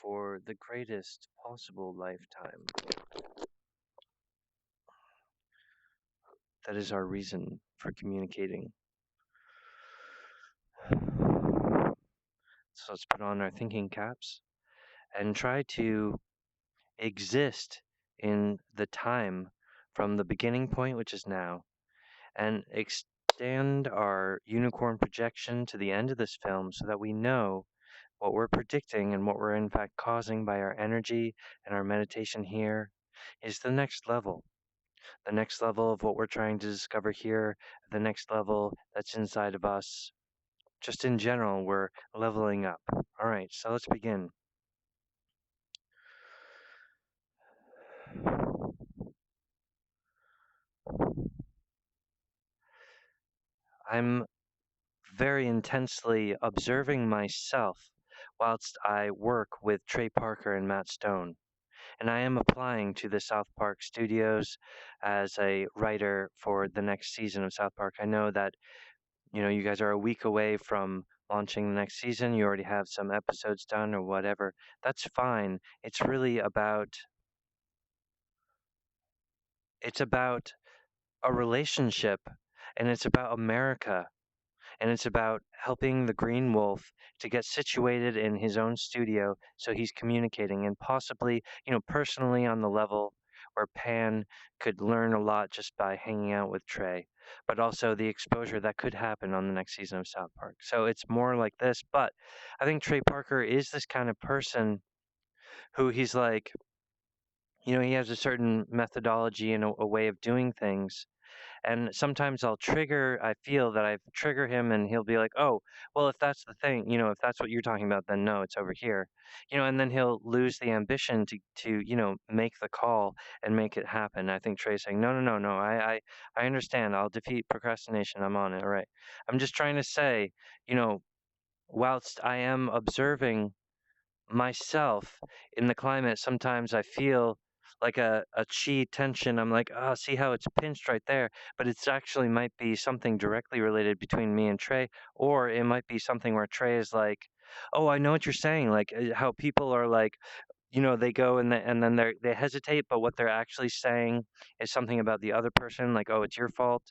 for the greatest possible lifetime. That is our reason for communicating. So let's put on our thinking caps and try to exist in the time from the beginning point, which is now, and extend our unicorn projection to the end of this film so that we know what we're predicting and what we're in fact causing by our energy and our meditation here is the next level. The next level of what we're trying to discover here, the next level that's inside of us. Just in general, we're leveling up. All right, so let's begin. I'm very intensely observing myself whilst I work with Trey Parker and Matt Stone. And I am applying to the South Park studios as a writer for the next season of South Park. I know that, you guys are a week away from launching the next season. You already have some episodes done or whatever. That's fine. It's about a relationship, and it's about America, and it's about helping the Green Wolf to get situated in his own studio so he's communicating and possibly, personally on the level where Pan could learn a lot just by hanging out with Trey, but also the exposure that could happen on the next season of South Park. So it's more like this, but I think Trey Parker is this kind of person who he's like, he has a certain methodology and a way of doing things, and sometimes I feel that I trigger him and he'll be like, oh, well, if that's the thing, if that's what you're talking about, then no, it's over here. And then he'll lose the ambition to make the call and make it happen. I think Trey's saying, no, no, no, no, I understand. I'll defeat procrastination. I'm on it. All right. I'm just trying to say, you know, whilst I am observing myself in the climate, sometimes I feel like a chi tension. I'm like, oh, see how it's pinched right there. But it's actually might be something directly related between me and Trey, or it might be something where Trey is like, oh, I know what you're saying. Like how people are like, they go and then they hesitate, but what they're actually saying is something about the other person, like, oh, it's your fault.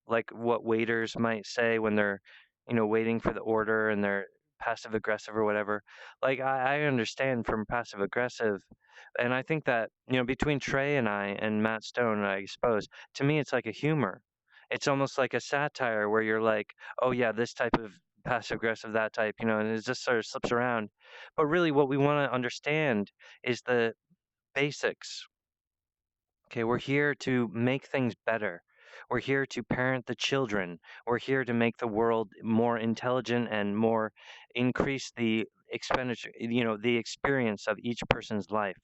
Like what waiters might say when they're, waiting for the order and they're passive aggressive or whatever. Like I understand from passive aggressive, and I think that, between Trey and I and Matt Stone, I suppose, to me it's like a humor. It's almost like a satire where you're like, oh yeah, this type of passive aggressive, that type, and it just sort of slips around. But really what we want to understand is the basics. Okay, we're here to make things better. We're here to parent the children. We're here to make the world more intelligent and more increase the expenditure, the experience of each person's life.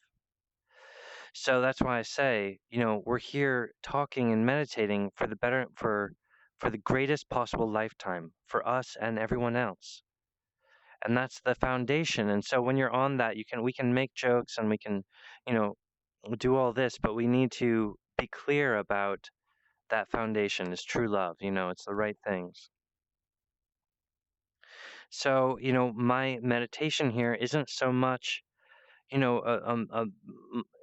So that's why I say, we're here talking and meditating for the better for the greatest possible lifetime for us and everyone else. And that's the foundation. And so when you're on that, we can make jokes and we can, you know, do all this, but we need to be clear about that foundation is true love. It's the right things. So, my meditation here isn't so much,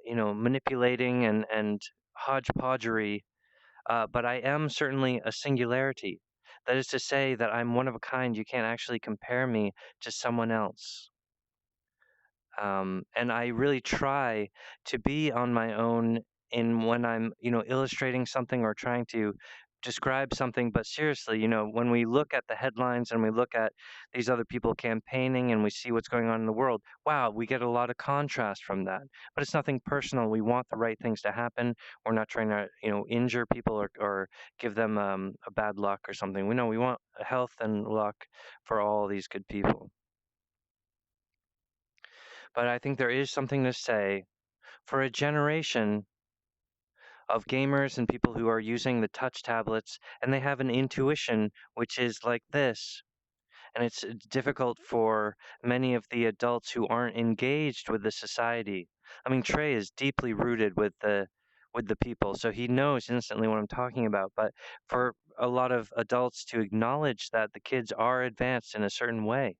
manipulating and hodgepodgery, but I am certainly a singularity. That is to say that I'm one of a kind. You can't actually compare me to someone else. And I really try to be on my own in when I'm, illustrating something or trying to describe something. But seriously, when we look at the headlines and we look at these other people campaigning and we see what's going on in the world, wow, we get a lot of contrast from that. But it's nothing personal. We want the right things to happen. We're not trying to, injure people or give them a bad luck or something. We know we want health and luck for all these good people. But I think there is something to say for a generation of gamers and people who are using the touch tablets and they have an intuition which is like this. And it's difficult for many of the adults who aren't engaged with the society. I mean, Trey is deeply rooted with the people, so he knows instantly what I'm talking about. But for a lot of adults to acknowledge that the kids are advanced in a certain way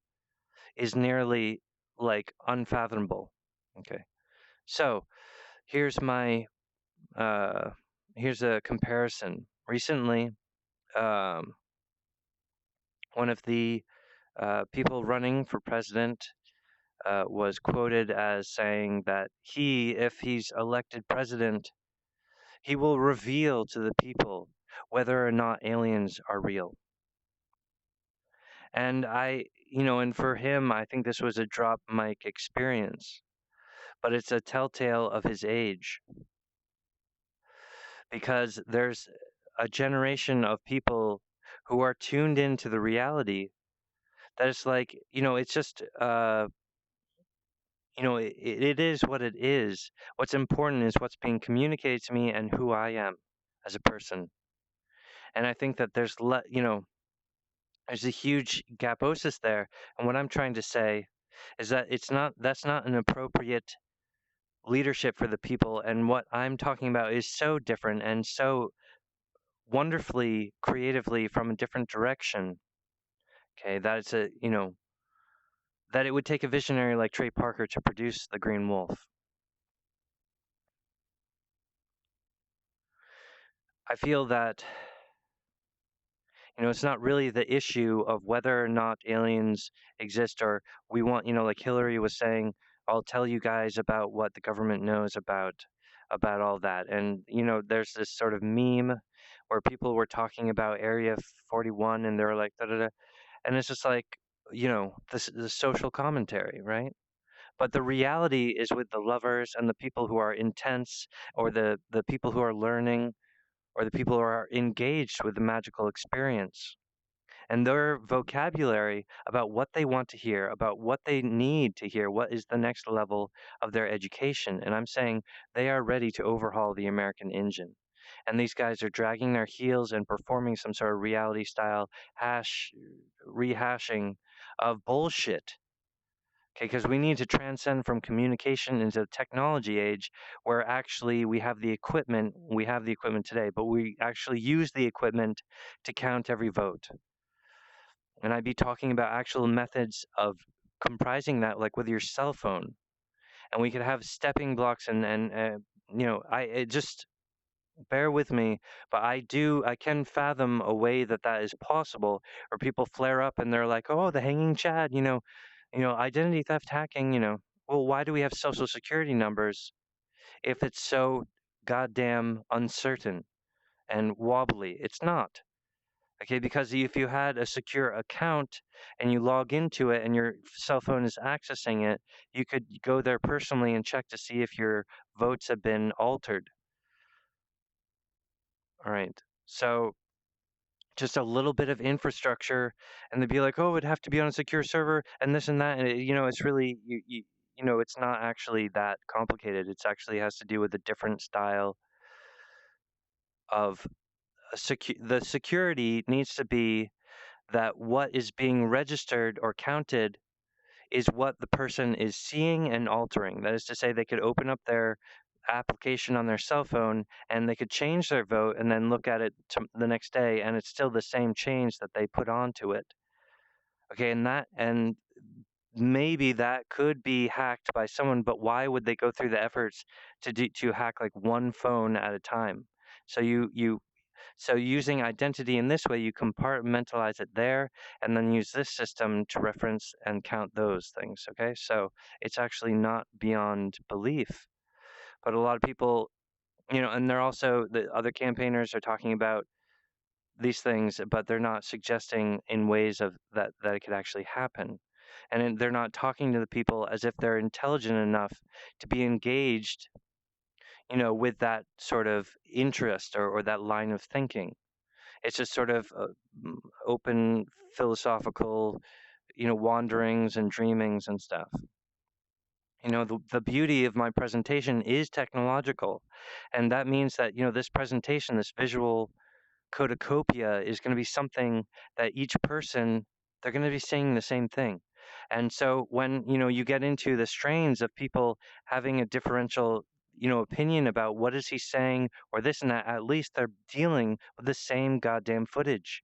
is nearly like unfathomable. Okay. So here's my uh, here's a comparison. Recently, um, one of the people running for president was quoted as saying that if he's elected president, he will reveal to the people whether or not aliens are real. And and for him, I think this was a drop mic experience, but it's a telltale of his age because there's a generation of people who are tuned into the reality that it's like, it's just, it is what it is. What's important is what's being communicated to me and who I am as a person. And I think that there's a huge gaposis there. And what I'm trying to say is that that's not an appropriate leadership for the people. And what I'm talking about is so different and so wonderfully creatively from a different direction. Okay, that it's that it would take a visionary like Trey Parker to produce the Green Wolf. I feel that it's not really the issue of whether or not aliens exist, or we want, like Hillary was saying, I'll tell you guys about what the government knows about all that. And there's this sort of meme where people were talking about Area 41 and they're like da da da, and it's just like, this the social commentary, right? But the reality is with the lovers and the people who are intense, or the people who are learning, or the people who are engaged with the magical experience, and their vocabulary about what they want to hear, about what they need to hear, what is the next level of their education. And I'm saying they are ready to overhaul the American engine. And these guys are dragging their heels and performing some sort of reality style rehashing of bullshit. Okay, because we need to transcend from communication into the technology age where actually we have the equipment today, but we actually use the equipment to count every vote. And I'd be talking about actual methods of comprising that, like with your cell phone. And we could have stepping blocks and I it just bear with me, but I can fathom a way that that is possible, where people flare up and they're like, oh, the hanging Chad, identity theft hacking, well, why do we have social security numbers if it's so goddamn uncertain and wobbly? It's not. Okay, because if you had a secure account and you log into it and your cell phone is accessing it, you could go there personally and check to see if your votes have been altered. All right. So just a little bit of infrastructure, and they'd be like, oh, it'd have to be on a secure server and this and that. And it's really, it's not actually that complicated. It's actually has to do with a different style of the security needs to be that what is being registered or counted is what the person is seeing and altering. That is to say, they could open up their application on their cell phone and they could change their vote and then look at it the next day, and it's still the same change that they put onto it. Okay, and maybe that could be hacked by someone, but why would they go through the efforts to hack like one phone at a time? So so using identity in this way, you compartmentalize it there and then use this system to reference and count those things. Okay, so it's actually not beyond belief. But a lot of people, and they're also, the other campaigners are talking about these things, but they're not suggesting in ways of that it could actually happen. And they're not talking to the people as if they're intelligent enough to be engaged, with that sort of interest or that line of thinking. It's just sort of open philosophical, wanderings and dreamings and stuff. The beauty of my presentation is technological, and that means that this presentation, this visual cornucopia, is going to be something that each person, they're going to be saying the same thing. And so when you get into the strains of people having a differential opinion about what is he saying or this and that, at least they're dealing with the same goddamn footage.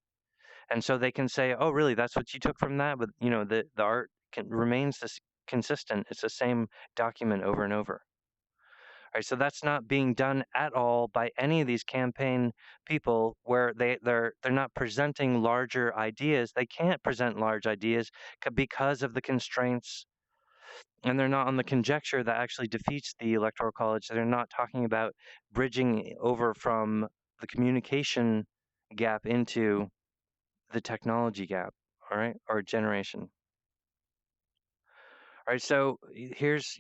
And so they can say, oh really, that's what you took from that, but the art remains this consistent. It's the same document over and over. Right, so that's not being done at all by any of these campaign people where they're not presenting larger ideas. They can't present large ideas because of the constraints, and they're not on the conjecture that actually defeats the electoral college. They're not talking about bridging over from the communication gap into the technology gap, all right, or generation. All right, so here's,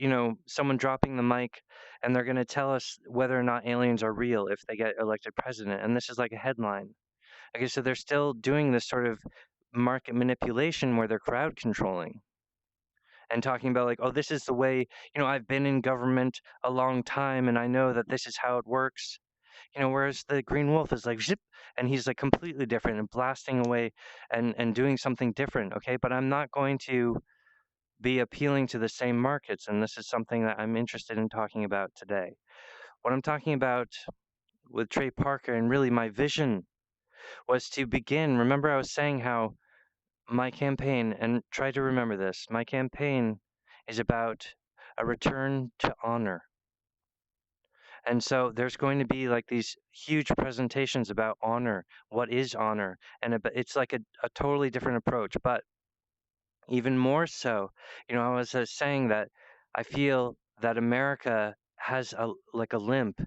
someone dropping the mic and they're going to tell us whether or not aliens are real if they get elected president. And this is like a headline. Okay, so they're still doing this sort of market manipulation where they're crowd controlling and talking about, like, oh, this is the way, I've been in government a long time and I know that this is how it works. Whereas the Green Wolf is like zip, and he's like completely different and blasting away and doing something different. Okay, but I'm not going to be appealing to the same markets, and this is something that I'm interested in talking about today. What I'm talking about with Trey Parker, and really my vision was to begin. Remember, I was saying how my campaign, and try to remember this, my campaign is about a return to honor. And so there's going to be like these huge presentations about honor. What is honor? And it's like a totally different approach. But even more so, I was saying that I feel that America has a limp,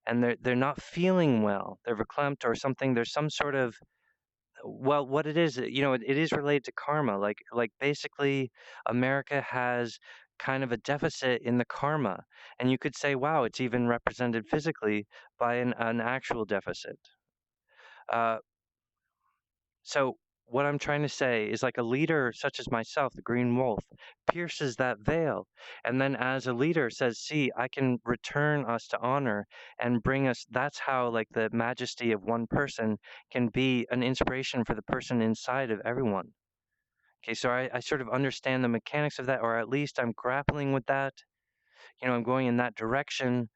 and they're not feeling well. They're verklempt or something. There's some sort of, well, what it is, it is related to karma. Like basically, America has kind of a deficit in the karma, and you could say, wow, it's even represented physically by an actual deficit. Uh, So what I'm trying to say is, like, a leader such as myself, the Green Wolf, pierces that veil, and then as a leader says, "See, I can return us to honor and bring us." That's how, like, the majesty of one person can be an inspiration for the person inside of everyone. Okay, so I sort of understand the mechanics of that, or at least I'm grappling with that. I'm going in that direction,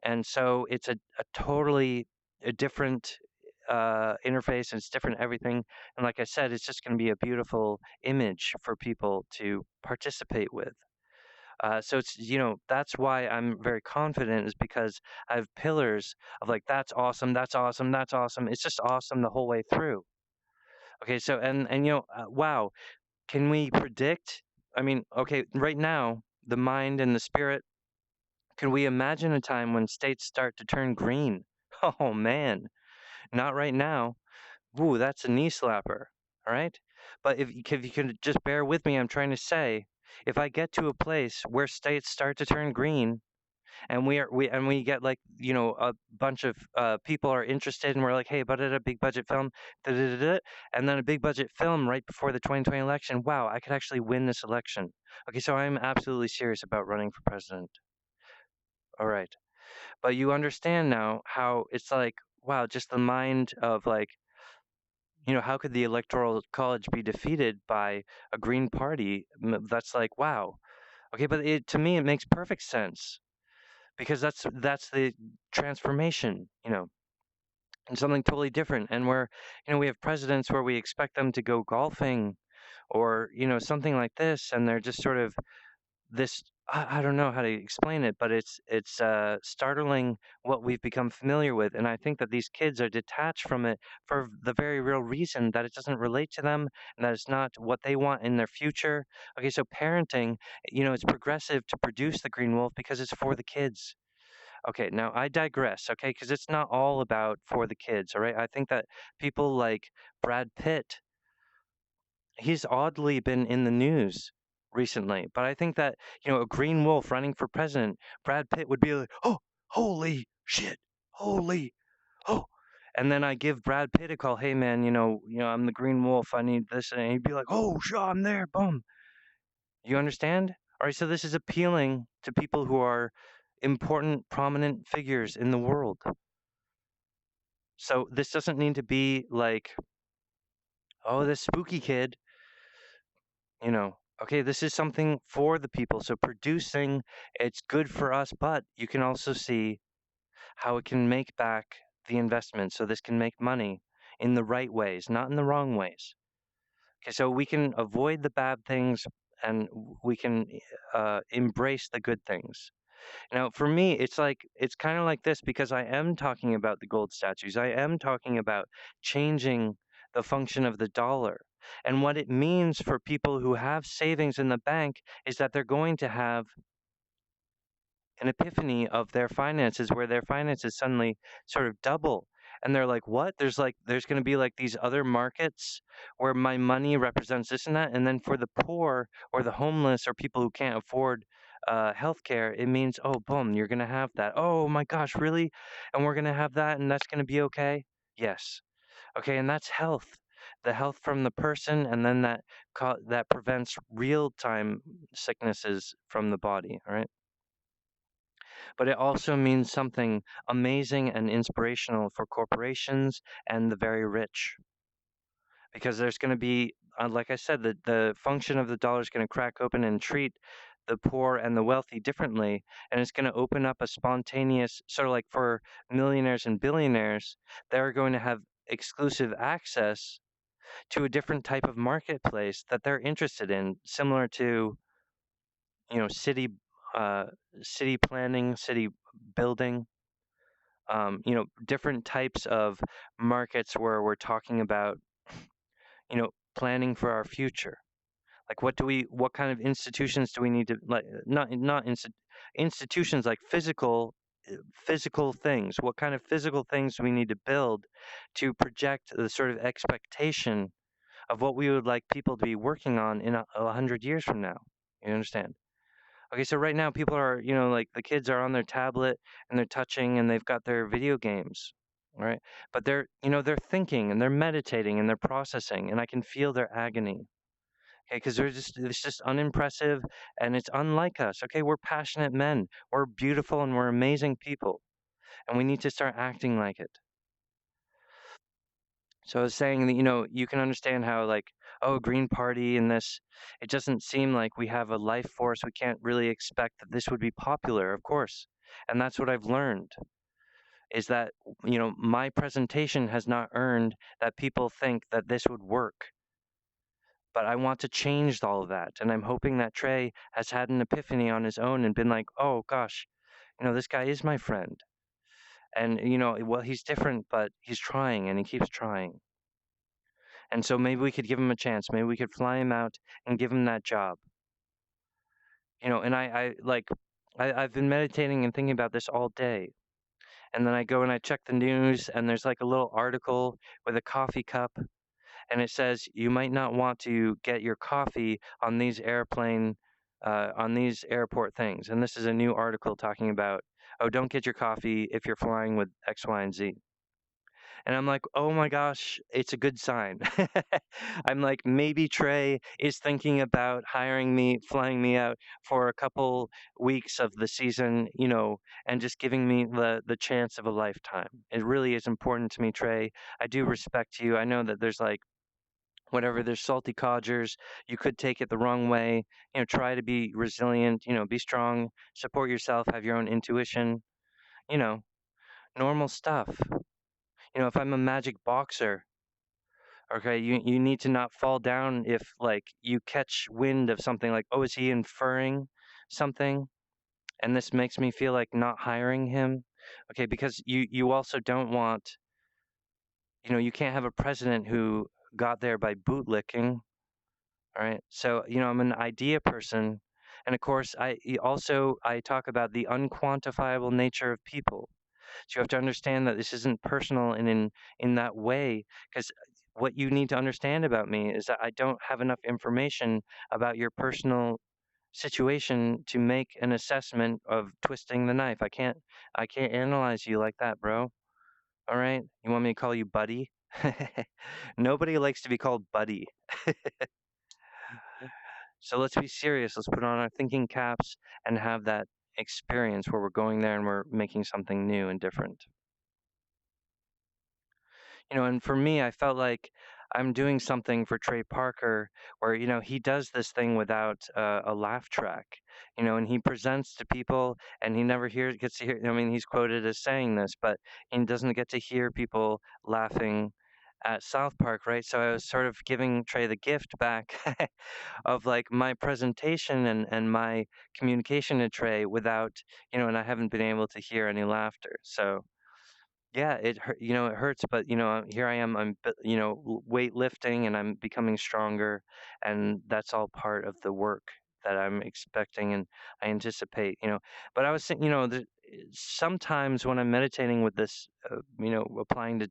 and so it's a totally a different interface, and it's different everything. And like I said, it's just going to be a beautiful image for people to participate with. So it's, that's why I'm very confident, is because I have pillars of like, that's awesome, that's awesome, that's awesome. It's just awesome the whole way through. Okay, so and wow, can we predict? I mean, okay, right now, the mind and the spirit. Can we imagine a time when states start to turn green? Oh man, not right now. Ooh, that's a knee slapper. All right. But if you can just bear with me, I'm trying to say, if I get to a place where states start to turn green, and we get, like, a bunch of people are interested, and we're like, hey, but at a big budget film, da, da, da, da, and then a big budget film right before the 2020 election. Wow, I could actually win this election. Okay, so I'm absolutely serious about running for president. All right. But you understand now how it's like, wow, just the mind of, like, how could the electoral college be defeated by a green party? That's like, wow. Okay, but to me it makes perfect sense, because that's the transformation, and something totally different. And where, we have presidents where we expect them to go golfing or, something like this, and they're just sort of this. I don't know how to explain it, but it's startling what we've become familiar with, and I think that these kids are detached from it for the very real reason that it doesn't relate to them, and that it's not what they want in their future. Okay, so parenting, it's progressive to produce the Green Wolf because it's for the kids. Okay, now I digress. Okay, because it's not all about for the kids. All right, I think that people like Brad Pitt, he's oddly been in the news recently, but I think that, a green wolf running for president, Brad Pitt would be like, "Oh, holy shit, holy, oh," and then I give Brad Pitt a call, "Hey man, I'm the green wolf. I need this," and he'd be like, "Oh, sure, I'm there, boom." You understand? All right, so this is appealing to people who are important, prominent figures in the world. So this doesn't need to be like, oh, this spooky kid. Okay, this is something for the people. So producing, it's good for us, but you can also see how it can make back the investment. So this can make money in the right ways, not in the wrong ways. Okay, so we can avoid the bad things and we can embrace the good things. Now, for me, it's like it's kind of like this because I am talking about the gold statues. I am talking about changing the function of the dollar. And what it means for people who have savings in the bank is that they're going to have an epiphany of their finances where their finances suddenly sort of double. And they're like, what? There's going to be like these other markets where my money represents this and that. And then for the poor or the homeless or people who can't afford healthcare, it means, oh, boom, you're going to have that. Oh my gosh, really? And we're going to have that and that's going to be okay? Yes. Okay, and that's health. The health from the person, and then that prevents real-time sicknesses from the body, all right? But it also means something amazing and inspirational for corporations and the very rich. Because there's going to be, like I said, the function of the dollar is going to crack open and treat the poor and the wealthy differently. And it's going to open up a spontaneous, sort of like for millionaires and billionaires, they're going to have exclusive access to a different type of marketplace that they're interested in, similar to, you know, uh, city planning, city building, different types of markets where we're talking about, planning for our future. Like, what kind of institutions do we need to, like, institutions like physical things. What kind of physical things do we need to build to project the sort of expectation of what we would like people to be working on in 100 years from now? You understand? Okay, so right now people are, like the kids are on their tablet and they're touching and they've got their video games, right? But they're thinking and they're meditating and they're processing, and I can feel their agony. Okay, because it's just unimpressive and it's unlike us. Okay, we're passionate men, we're beautiful and we're amazing people, and we need to start acting like it. So I was saying that, you can understand how, like, oh, Green Party and this, it doesn't seem like we have a life force. We can't really expect that this would be popular, of course. And that's what I've learned is that, my presentation has not earned that people think that this would work. But I want to change all of that. And I'm hoping that Trey has had an epiphany on his own and been like, oh gosh, this guy is my friend. And, well, he's different, but he's trying and he keeps trying. And so maybe we could give him a chance. Maybe we could fly him out and give him that job. And I've been meditating and thinking about this all day. And then I go and I check the news, and there's like a little article with a coffee cup, and it says you might not want to get your coffee on these on these airport things. And this is a new article talking about, oh, don't get your coffee if you're flying with X, Y, and Z. And I'm like, oh my gosh, it's a good sign. I'm like, maybe Trey is thinking about hiring me, flying me out for a couple weeks of the season, and just giving me the chance of a lifetime. It really is important to me, Trey. I do respect you. I know that there's like whatever, there's salty codgers. You could take it the wrong way. Try to be resilient, be strong, support yourself, have your own intuition, you know, normal stuff. If I'm a magic boxer, okay, you need to not fall down if like you catch wind of something like, oh, is he inferring something? And this makes me feel like not hiring him. Okay, because you also don't want, you can't have a president who got there by bootlicking. All right. So, I'm an idea person. And of course, I talk about the unquantifiable nature of people. So you have to understand that this isn't personal and in that way, because what you need to understand about me is that I don't have enough information about your personal situation to make an assessment of twisting the knife. I can't analyze you like that, bro. All right? You want me to call you buddy? Nobody likes to be called buddy. So let's be serious. Let's put on our thinking caps and have that experience where we're going there and we're making something new and different. And for me, I felt like I'm doing something for Trey Parker where, he does this thing without a laugh track, and he presents to people and he never gets to hear, I mean, he's quoted as saying this, but he doesn't get to hear people laughing at South Park, right? So I was sort of giving Trey the gift back of like my presentation and my communication to Trey without, and I haven't been able to hear any laughter. So yeah, it hurt, it hurts, but here I am, weightlifting and I'm becoming stronger, and that's all part of the work that I'm expecting and I anticipate, But I was saying, sometimes when I'm meditating with this, applying to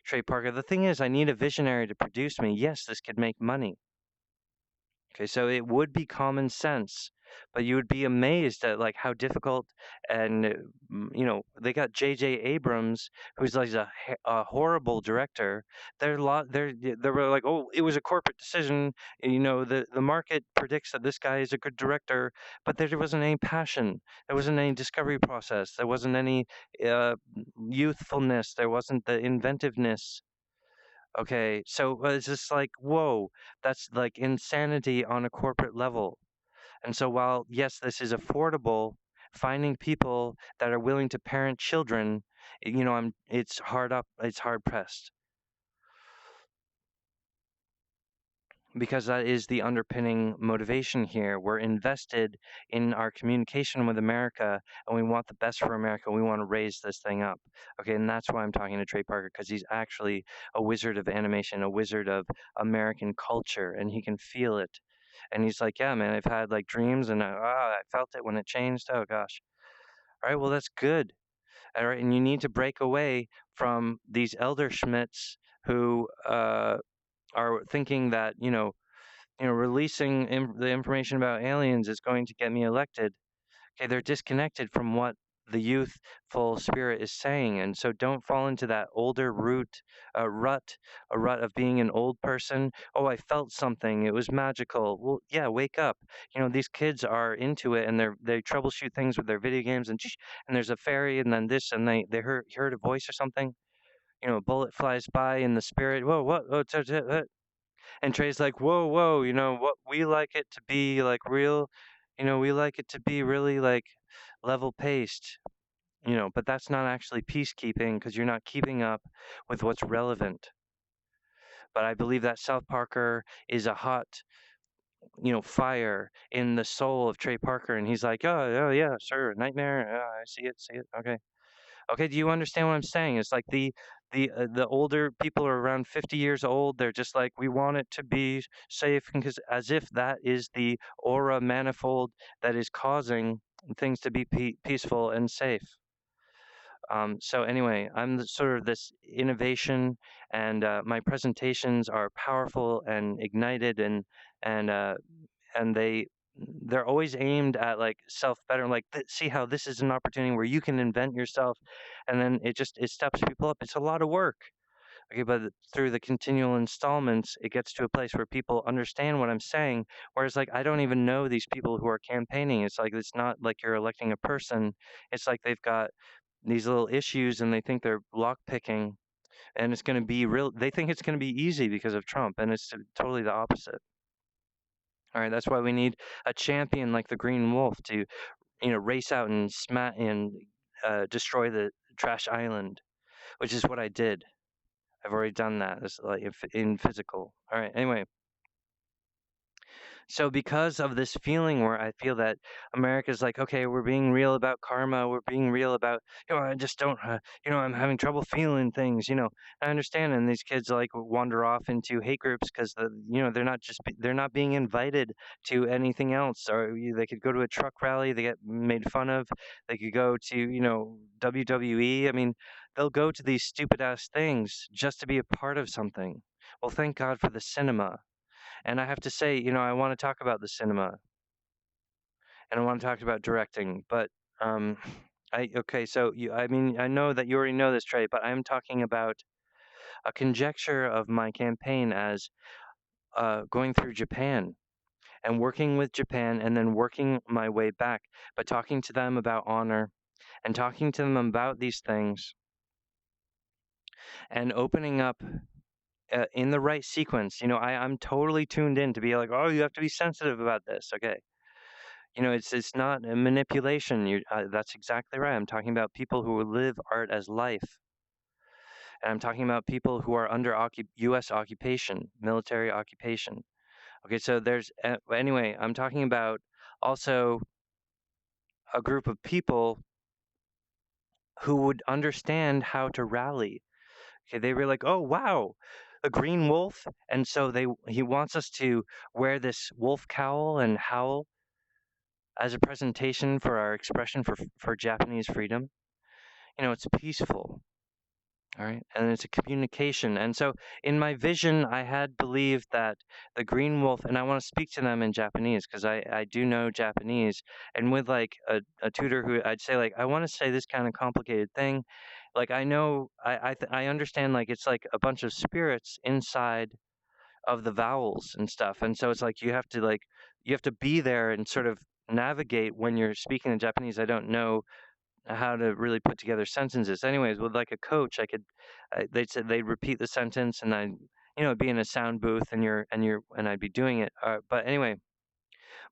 Trey Parker, the thing is, I need a visionary to produce me. Yes, this could make money. Okay, so it would be common sense, but you would be amazed at like how difficult and they got J.J. Abrams, who's like a horrible director. They were like, oh, it was a corporate decision. The market predicts that this guy is a good director, but there wasn't any passion. There wasn't any discovery process. There wasn't any youthfulness. There wasn't the inventiveness. Okay, so it's just like, whoa, that's like insanity on a corporate level. And so while, yes, this is affordable, finding people that are willing to parent children, it's hard pressed. Because that is the underpinning motivation here. We're invested in our communication with America, and we want the best for America. We want to raise this thing up. Okay, and that's why I'm talking to Trey Parker, because he's actually a wizard of animation, a wizard of American culture, and he can feel it. And he's like, yeah, man, I've had like dreams, and I felt it when it changed. Oh gosh. All right, well, that's good. All right, and you need to break away from these elder Schmitz who are thinking that releasing the information about aliens is going to get me elected. Okay, they're disconnected from what the youthful spirit is saying, and so don't fall into that older rut, a rut of being an old person. Oh, I felt something; it was magical. Well, yeah, wake up. These kids are into it, and they troubleshoot things with their video games, and there's a fairy, and then this, and they heard a voice or something. A bullet flies by in the spirit. Whoa, what? Oh, and Trey's like, whoa, whoa, what we like it to be like real, we like it to be really like level paced, but that's not actually peacekeeping because you're not keeping up with what's relevant. But I believe that South Parker is a hot, fire in the soul of Trey Parker. And he's like, oh yeah, sure, nightmare. I see it. Okay. Okay, do you understand what I'm saying? It's like the older people are around 50 years old. They're just like, we want it to be safe, because as if that is the aura manifold that is causing things to be peaceful and safe. So anyway, I'm sort of this innovation, and my presentations are powerful and ignited, and uh, and they're always aimed at like self better, like see how this is an opportunity where you can invent yourself, and then it steps people up. It's a lot of work. Okay, but through the continual installments, it gets to a place where people understand what I'm saying. Whereas, like, I don't even know these people who are campaigning. It's like it's not like you're electing a person. It's like they've got these little issues and they think they're lock picking, and it's going to be real. They think it's going to be easy because of Trump, and it's totally the opposite. All right, that's why we need a champion like the Green Wolf to, race out and destroy the trash island, which is what I did. I've already done that. It's like in physical. All right. Anyway, so because of this feeling where I feel that America's like, okay, we're being real about karma, we're being real about, I just don't, I'm having trouble feeling things. I understand, and these kids like wander off into hate groups because they're not being invited to anything else. Or they could go to a truck rally, they get made fun of. They could go to, WWE. I mean, they'll go to these stupid ass things just to be a part of something. Well, thank God for the cinema. And I have to say, I want to talk about the cinema and I want to talk about directing, but um, okay, so I mean, I know that you already know this, Trey, but I'm talking about a conjecture of my campaign as going through Japan and working with Japan and then working my way back, but talking to them about honor and talking to them about these things and opening up in the right sequence. I'm totally tuned in to be like, oh, you have to be sensitive about this. Okay. It's not a manipulation. That's exactly right. I'm talking about people who live art as life, and I'm talking about people who are under U.S. occupation, military occupation. Okay, so anyway, I'm talking about also a group of people who would understand how to rally. Okay, they were like, "Oh wow, a green wolf," and so he wants us to wear this wolf cowl and howl as a presentation for our expression for Japanese freedom. It's peaceful. All right. And it's a communication. And so in my vision, I had believed that the green wolf, and I want to speak to them in Japanese because I do know Japanese. And with like a tutor who I'd say, like, I want to say this kind of complicated thing. Like, I know, I understand, like, it's like a bunch of spirits inside of the vowels and stuff. And so it's like you have to be there and sort of navigate when you're speaking in Japanese. I don't know how to really put together sentences. Anyways, with like a coach, they said they'd repeat the sentence, and I'd be in a sound booth, and I'd be doing it. But anyway,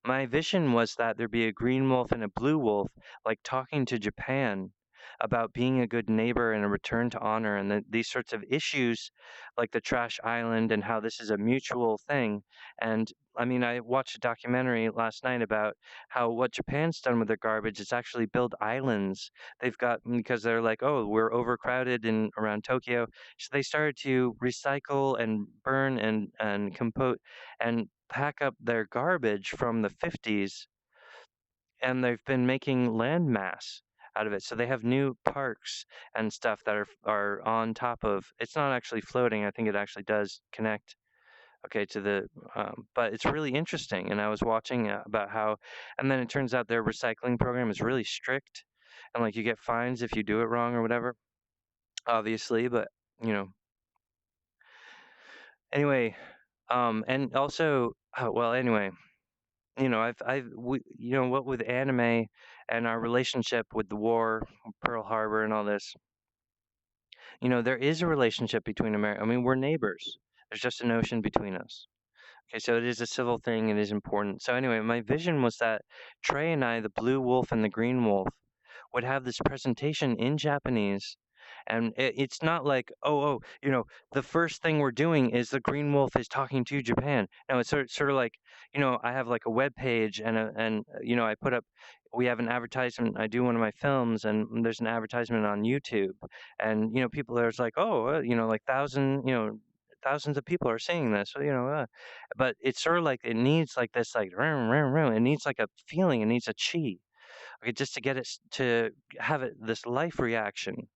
my vision was that there'd be a green wolf and a blue wolf, like talking to Japan about being a good neighbor and a return to honor, and these sorts of issues, like the trash island and how this is a mutual thing. And I mean, I watched a documentary last night about how what Japan's done with their garbage is actually build islands. They've got, because they're like, oh, we're overcrowded in around Tokyo, so they started to recycle and burn and compose and pack up their garbage from the 50s, and they've been making land mass out of it. So they have new parks and stuff that are on top of. It's not actually floating. I think it actually does connect. Okay, to the, but it's really interesting. And I was watching about how, and then it turns out their recycling program is really strict, and like you get fines if you do it wrong or whatever. Obviously, but you know, anyway, and also, well, anyway, what with anime and our relationship with the war, Pearl Harbor, and all this, there is a relationship between America. I mean, we're neighbors. There's just an ocean between us. Okay, so it is a civil thing. It is important. So anyway, my vision was that Trey and I, the blue wolf and the green wolf, would have this presentation in Japanese. And it's not like, the first thing we're doing is the Green Wolf is talking to Japan. No, it's sort of like, I have like a web page and I put up, we have an advertisement. I do one of my films, and there's an advertisement on YouTube, and people there's like, oh, like thousands of people are seeing this, but it's sort of like it needs like this, like, it needs like a feeling, it needs a chi, okay, just to get to have it this life reaction,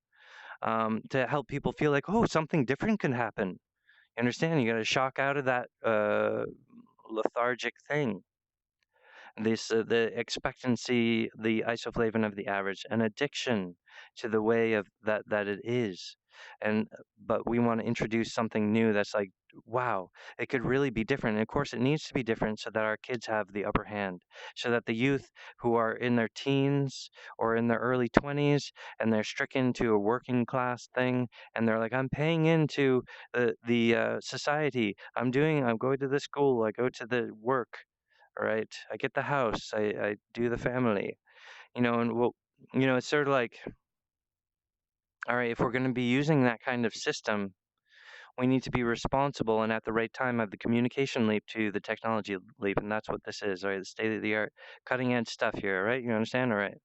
to help people feel like, oh, something different can happen. You understand? You got to shock out of that lethargic thing. The expectancy, the isoflavin of the average, an addiction to the way of that it is, and but we want to introduce something new that's like, wow, it could really be different. And of course, it needs to be different so that our kids have the upper hand, so that the youth who are in their teens or in their early 20s and they're stricken to a working class thing, and they're like, I'm paying into the society. I'm going to the school. I go to the work. Right? I get the house, I do the family, and it's sort of like, all right, if we're going to be using that kind of system, we need to be responsible and at the right time have the communication leap to the technology leap, and that's what this is, right? The state of the art, cutting edge stuff here, right? You understand? All right.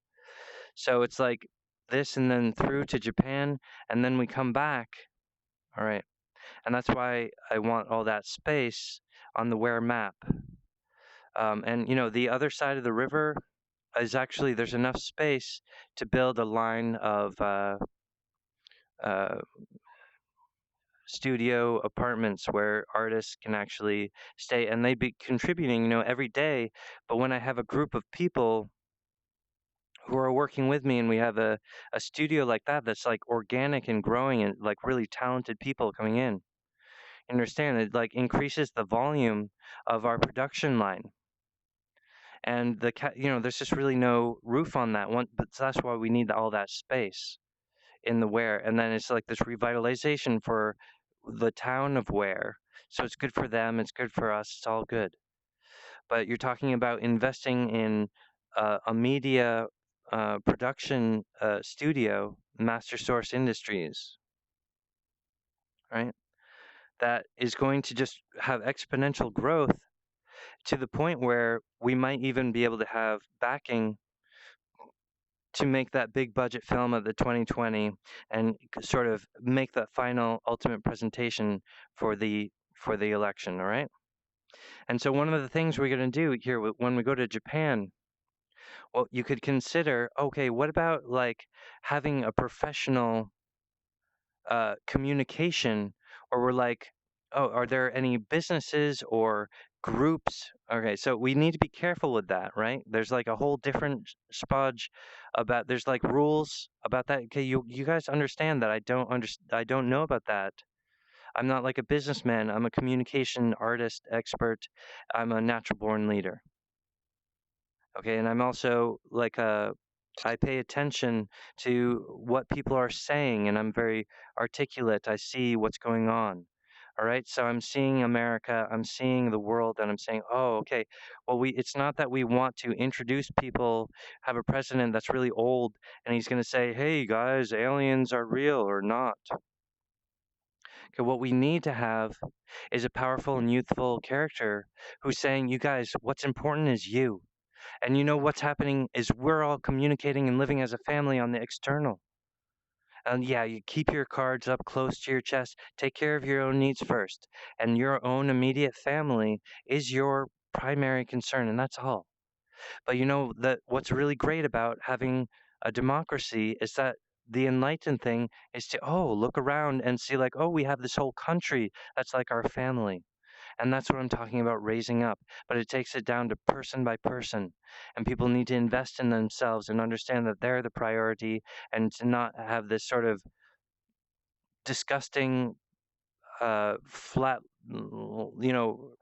So it's like this, and then through to Japan, and then we come back, all right? And that's why I want all that space on the Where map. And the other side of the river is actually, there's enough space to build a line of uh, studio apartments where artists can actually stay, and they'd be contributing, every day. But when I have a group of people who are working with me, and we have a studio like that that's like organic and growing, and like really talented people coming in, you understand, it like increases the volume of our production line. And there's just really no roof on that one, but that's why we need all that space in the Where. And then it's like this revitalization for the town of Where. So it's good for them, it's good for us, it's all good. But you're talking about investing in a media production studio, Master Source Industries. right? That is going to just have exponential growth to the point where we might even be able to have backing to make that big budget film of the 2020 and sort of make that final ultimate presentation for the election, all right? And so one of the things we're going to do here when we go to Japan, well, you could consider, okay, what about like having a professional communication, or we're like, oh, are there any businesses or groups? Okay, so we need to be careful with that, right? There's like a whole different spudge about, there's like rules about that. Okay, you guys understand that I don't know about that. I'm not like a businessman. I'm a communication artist expert. I'm a natural born leader. Okay, and I'm also like I pay attention to what people are saying, and I'm very articulate. I see what's going on. All right, so I'm seeing America, I'm seeing the world, and I'm saying, oh, okay, well, it's not that we want to introduce people, have a president that's really old, and he's going to say, hey, guys, aliens are real or not. Okay, what we need to have is a powerful and youthful character who's saying, you guys, what's important is you. And you know what's happening is we're all communicating and living as a family on the external. And yeah, you keep your cards up close to your chest, take care of your own needs first, and your own immediate family is your primary concern, and that's all. But you know that what's really great about having a democracy is that the enlightened thing is to, oh, look around and see like, oh, we have this whole country that's like our family. And that's what I'm talking about raising up. But it takes it down to person by person. And people need to invest in themselves and understand that they're the priority, and to not have this sort of disgusting, flat,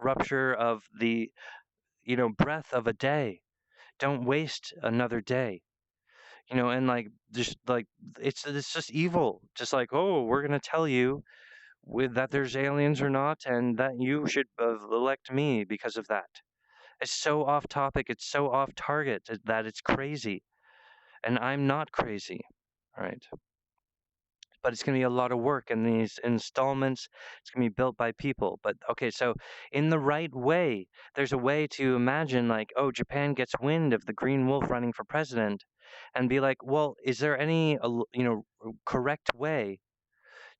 rupture of the, breath of a day. Don't waste another day. And like, just like, it's just evil. Just like, oh, we're going to tell you with that there's aliens or not, and that you should elect me because of that. It's so off topic, it's so off target that it's crazy. And I'm not crazy, right? But it's going to be a lot of work, and these installments, it's going to be built by people. But okay, so in the right way, there's a way to imagine like, oh, Japan gets wind of the Green Wolf running for president and be like, well, is there any, correct way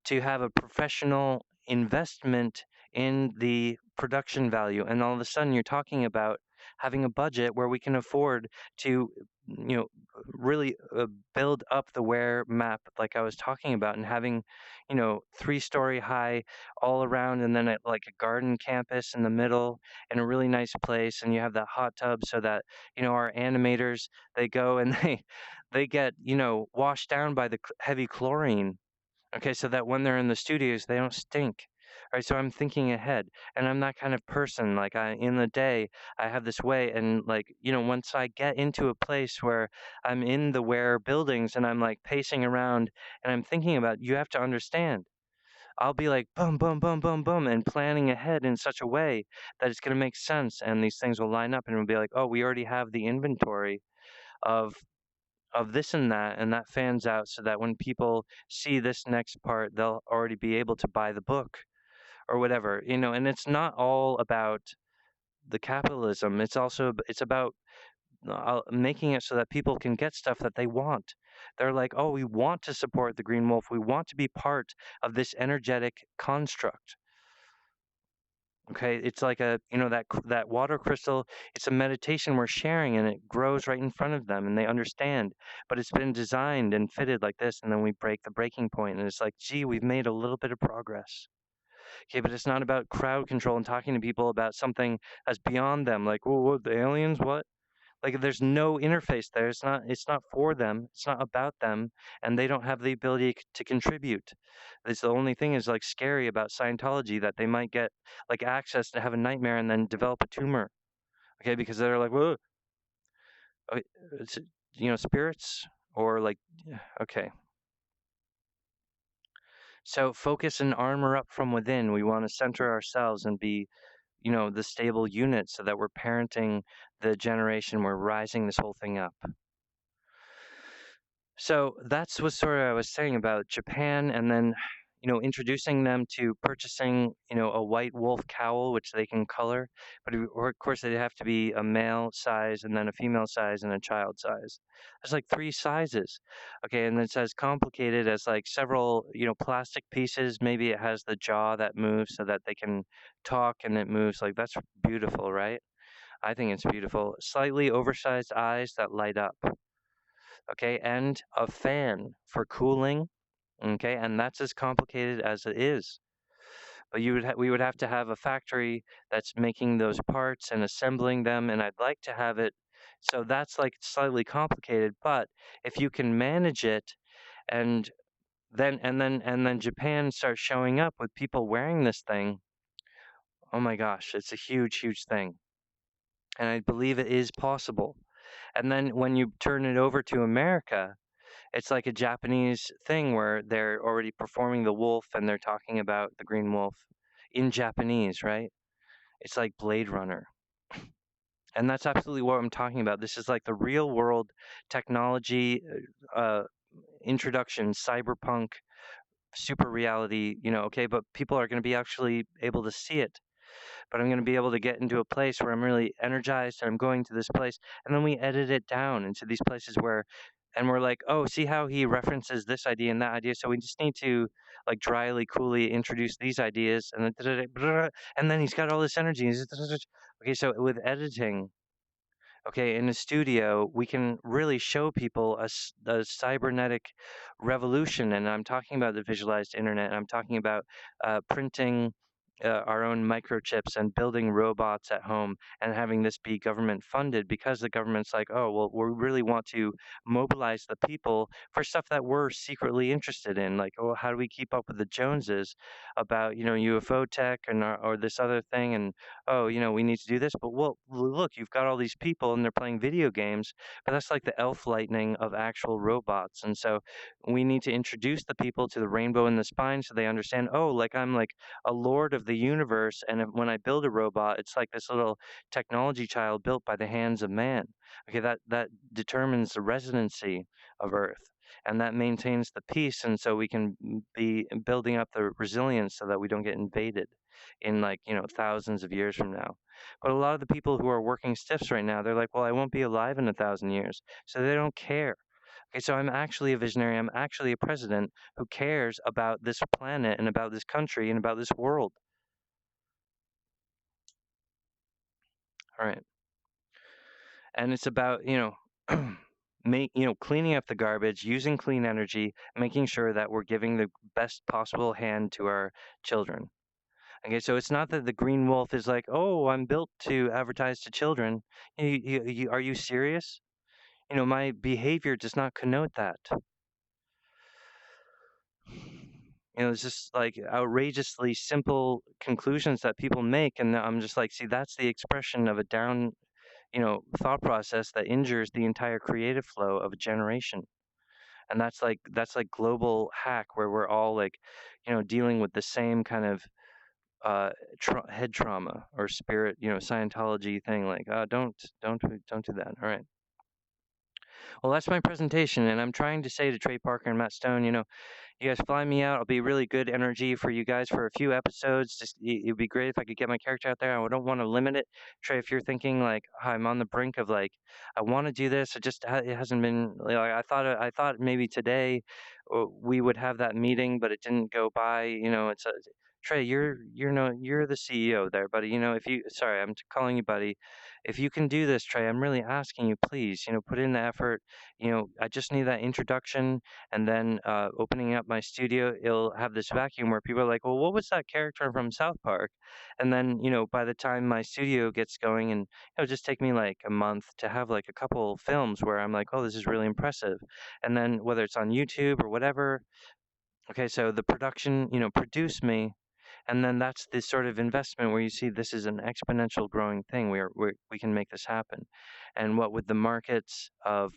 to have a professional investment in the production value? And all of a sudden you're talking about having a budget where we can afford to, really build up the wear map like I was talking about, and having, 3-story high all around, and then like a garden campus in the middle in a really nice place, and you have that hot tub so that, our animators, they go and they get, washed down by the heavy chlorine. Okay, so that when they're in the studios, they don't stink. Right, so I'm thinking ahead, and I'm that kind of person. Like in the day, I have this way, and like, once I get into a place where I'm in the Ware buildings and I'm like pacing around and I'm thinking about, you have to understand, I'll be like boom, boom, boom, boom, boom, and planning ahead in such a way that it's going to make sense, and these things will line up, and it'll be like, oh, we already have the inventory of this and that fans out, so that when people see this next part, they'll already be able to buy the book or whatever, and it's not all about the capitalism. It's also it's about making it so that people can get stuff that they want. They're like, oh, we want to support the Green Wolf, we want to be part of this energetic construct. Okay, it's like a, that water crystal. It's a meditation we're sharing, and it grows right in front of them, and they understand. But it's been designed and fitted like this, and then we break the breaking point, and it's like, gee, we've made a little bit of progress. Okay, but it's not about crowd control and talking to people about something that's beyond them. Like, whoa, what, the aliens? What? Like, there's no interface there. It's not for them. It's not about them, and they don't have the ability to contribute. That's the only thing is like scary about Scientology, that they might get like access to have a nightmare and then develop a tumor. Okay, because they're like, whoa, okay, it's, spirits or like, okay. So focus and armor up from within. We want to center ourselves and be, the stable unit, so that we're parenting the generation. We're rising this whole thing up. So that's what sort of I was saying about Japan, and then, introducing them to purchasing, a white wolf cowl, which they can color. But or of course, they have to be a male size and then a female size and a child size. There's like three sizes. Okay, and it's as complicated as like several, plastic pieces. Maybe it has the jaw that moves so that they can talk and it moves. Like that's beautiful, right? I think it's beautiful. Slightly oversized eyes that light up. Okay, and a fan for cooling. Okay, and that's as complicated as it is. But we would have to have a factory that's making those parts and assembling them, and I'd like to have it. So that's like slightly complicated, but if you can manage it, and then Japan starts showing up with people wearing this thing. Oh my gosh, it's a huge, huge thing, and I believe it is possible. And then when you turn it over to America, it's like a Japanese thing where they're already performing the wolf and they're talking about the green wolf in Japanese, right? It's like Blade Runner. And that's absolutely what I'm talking about. This is like the real world technology uh, introduction, cyberpunk, super reality, okay, but people are going to be actually able to see it. But I'm going to be able to get into a place where I'm really energized and I'm going to this place. And then we edit it down into these places where, and we're like, oh, see how he references this idea and that idea. So we just need to like dryly, coolly introduce these ideas. And then he's got all this energy. Okay, so with editing, okay, in the studio, we can really show people a cybernetic revolution. And I'm talking about the visualized internet. And I'm talking about printing our own microchips and building robots at home and having this be government funded because the government's like, oh, well, we really want to mobilize the people for stuff that we're secretly interested in. Like, oh, how do we keep up with the Joneses about, UFO tech and or this other thing? And oh, we need to do this. But well, look, you've got all these people and they're playing video games, but that's like the elf lightning of actual robots. And so we need to introduce the people to the rainbow in the spine so they understand, oh, like I'm like a lord of the universe. And when I build a robot, it's like this little technology child built by the hands of man. Okay, that determines the residency of Earth. And that maintains the peace, and so we can be building up the resilience so that we don't get invaded in like thousands of years from now. But a lot of the people who are working stiffs right now, they're like, well, I won't be alive in 1,000 years, so they don't care. Okay, so I'm actually a visionary. I'm actually a president who cares about this planet and about this country and about this world. All right, and it's about cleaning up the garbage, using clean energy, making sure that we're giving the best possible hand to our children. Okay, so it's not that the green wolf is like, oh, I'm built to advertise to children. Are you serious? My behavior does not connote that. It's just like outrageously simple conclusions that people make, and I'm just like, see, that's the expression of a down, thought process that injures the entire creative flow of a generation. And that's like global hack where we're all like, dealing with the same kind of head trauma or spirit, Scientology thing. Like, don't do that. All right. Well, that's my presentation, and I'm trying to say to Trey Parker and Matt Stone, you guys fly me out. I'll be really good energy for you guys for a few episodes. Just it'd be great if I could get my character out there. I don't want to limit it. Trey, if you're thinking like I'm on the brink of like I want to do this, it hasn't been like I thought maybe today we would have that meeting, but it didn't go by. It's a Trey, you're the CEO there, buddy. If you sorry, I'm calling you buddy. If you can do this, Trey, I'm really asking you, please, put in the effort. I just need that introduction, and then opening up my studio, it'll have this vacuum where people are like, well, what was that character from South Park? And then, by the time my studio gets going, and it'll just take me like a month to have like a couple films where I'm like, oh, this is really impressive. And then whether it's on YouTube or whatever, okay, so the production, produce me, and then that's the sort of investment where you see this is an exponential growing thing. We can make this happen. And what with the markets of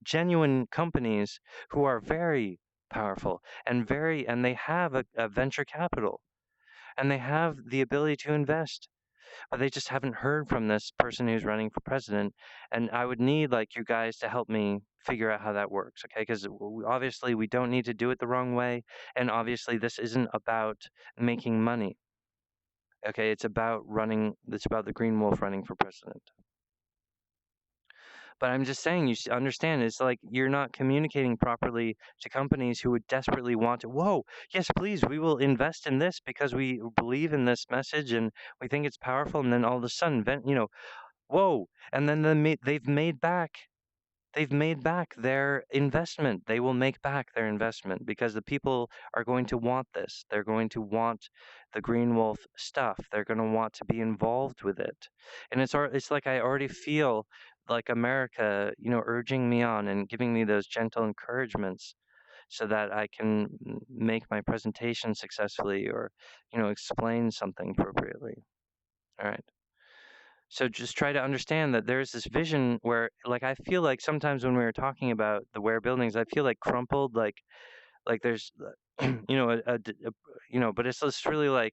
genuine companies who are very powerful and they have a venture capital and they have the ability to invest. but they just haven't heard from this person who's running for president. And I would need like you guys to help me figure out how that works, okay? Because obviously we don't need to do it the wrong way, and obviously this isn't about making money. Okay, it's about running. It's about the Green Wolf running for president. But I'm just saying, understand, it's like you're not communicating properly to companies who would desperately want to. Whoa, yes, please, we will invest in this because we believe in this message and we think it's powerful. And then all of a sudden, whoa, and then they've made back their investment. They will make back their investment because the people are going to want this. They're going to want the Green Wolf stuff. They're going to want to be involved with it. And it's like I already feel like America, urging me on and giving me those gentle encouragements so that I can make my presentation successfully or, explain something appropriately. All right. So just try to understand that there's this vision where, like, I feel like sometimes when we were talking about the Ware buildings, I feel like crumpled, like there's, but it's just really like,